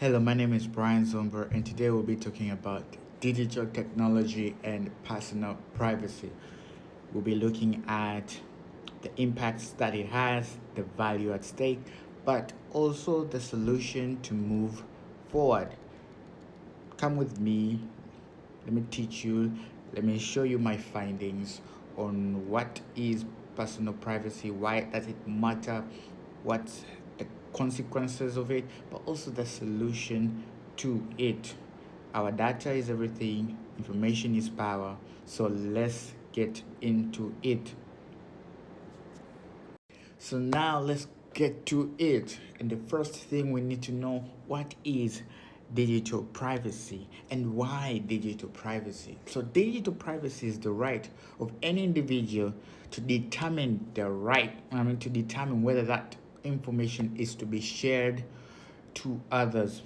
Hello, my name is Brian Zomber, and today we'll be talking about digital technology and personal privacy. We'll be looking at the impacts that it has, the value at stake, but also the solution to move forward. Come with me, let me teach you, let me show you my findings on what is personal privacy, why does it matter, what's the consequences of it, but also the solution to it. Our data is everything, information is power, so let's get into it. So now let's get to it. And the first thing we need to know, what is digital privacy and why digital privacy? So digital privacy is the right of any individual to determine to determine whether that information is to be shared to others.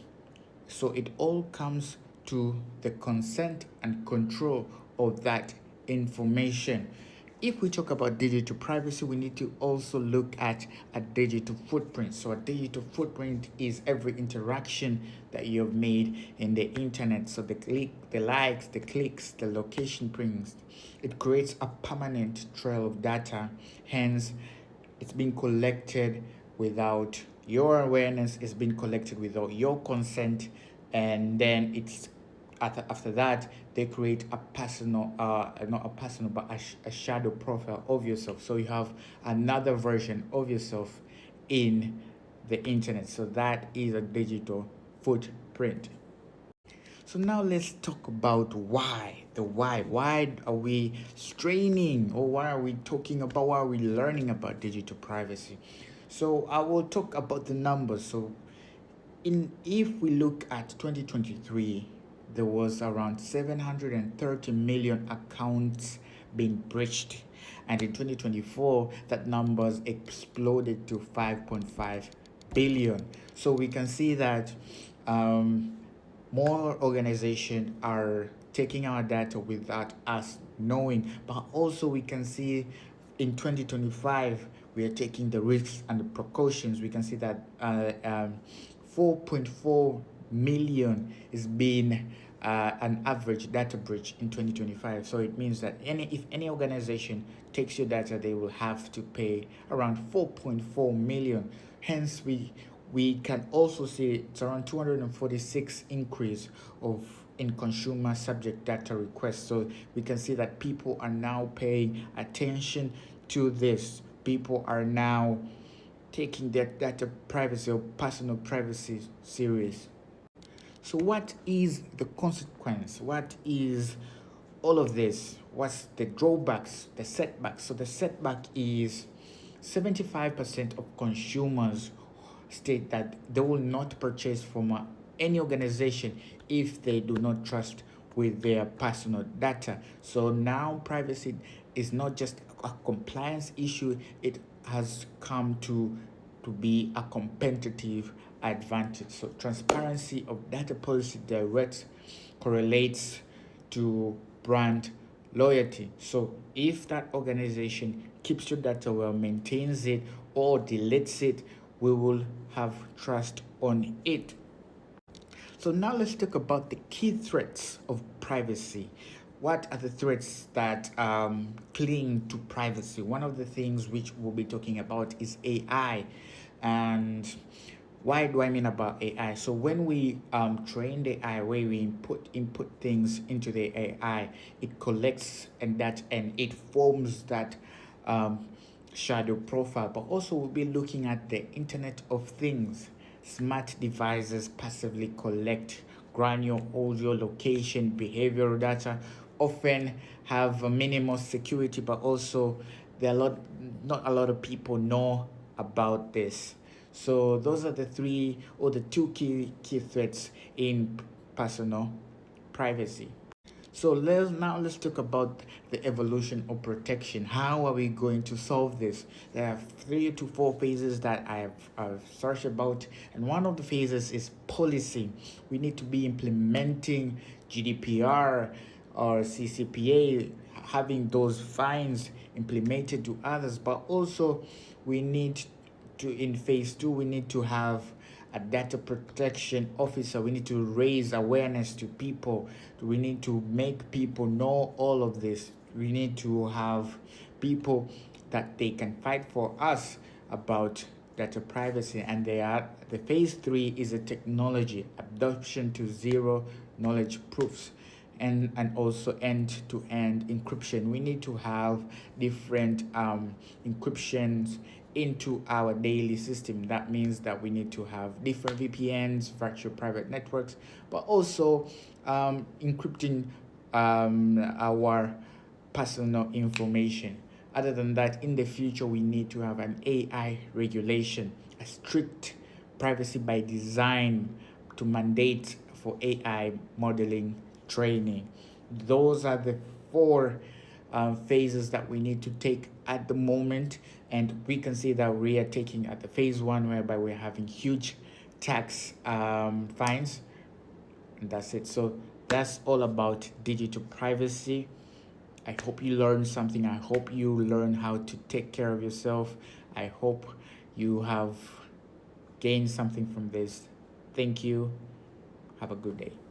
So it all comes to the consent and control of that information. If we talk about digital privacy, we need to also look at a digital footprint. So a digital footprint is every interaction that you've made in the internet. So the likes, the clicks, the location pings. It creates a permanent trail of data. Hence, it's being collected without your awareness, it's been collected without your consent, and then it's after that they create a personal not a personal but a shadow profile of yourself, so you have another version of yourself in the internet. So that is a digital footprint. So now let's talk about why are we straining, or why are we talking about, why are we learning about digital privacy? So I will talk about the numbers. So if we look at 2023, there was around 730 million accounts being breached, and in 2024 that numbers exploded to 5.5 billion. So we can see that more organizations are taking our data without us knowing, but also we can see in 2025 we are taking the risks and the precautions. We can see that 4.4 million is being an average data breach in 2025. So it means that if any organization takes your data, they will have to pay around 4.4 million. Hence, we can also see it's around 246 increase in consumer subject data requests. So we can see that people are now paying attention to this. People are now taking their data privacy or personal privacy serious. So what is the consequence? What is all of this? What's the drawbacks, the setbacks? So the setback is 75% of consumers state that they will not purchase from any organization if they do not trust with their personal data. So now privacy is not just a compliance issue, it has come to be a competitive advantage. So transparency of data policy direct correlates to brand loyalty. So if that organization keeps your data well, maintains it, or deletes it, we will have trust on it. So now let's talk about the key threats of privacy. What are the threats that cling to privacy? One of the things which we'll be talking about is AI. And why do I mean about AI? So when we train the AI, where we input things into the AI, it collects and it forms that shadow profile. But also we'll be looking at the Internet of Things. Smart devices passively collect granular audio, location, behavioral data, often have a minimal security, but also not a lot of people know about this. So those are the two key threats in personal privacy. So let's talk about the evolution of protection. How are we going to solve this? There are 3 to 4 phases that I've searched about, and one of the phases is policy. We need to be implementing GDPR or CCPA, having those fines implemented to others, but also we need to, in phase 2, we need to have a data protection officer. We need to raise awareness to people. We need to make people know all of this. We need to have people that they can fight for us about data privacy. And the phase 3 is a technology adoption to zero knowledge proofs, and also end-to-end encryption. We need to have different encryptions into our daily system. That means that we need to have different VPNs, virtual private networks, but also encrypting our personal information. Other than that, in the future, we need to have an AI regulation, a strict privacy by design to mandate for AI modeling training. Those are the 4 phases that we need to take at the moment, and we can see that we are taking at the phase 1, whereby we're having huge tax fines, and that's it. So that's all about digital privacy. I hope you learned something. I hope you learn how to take care of yourself. I hope you have gained something from this. Thank you. Have a good day.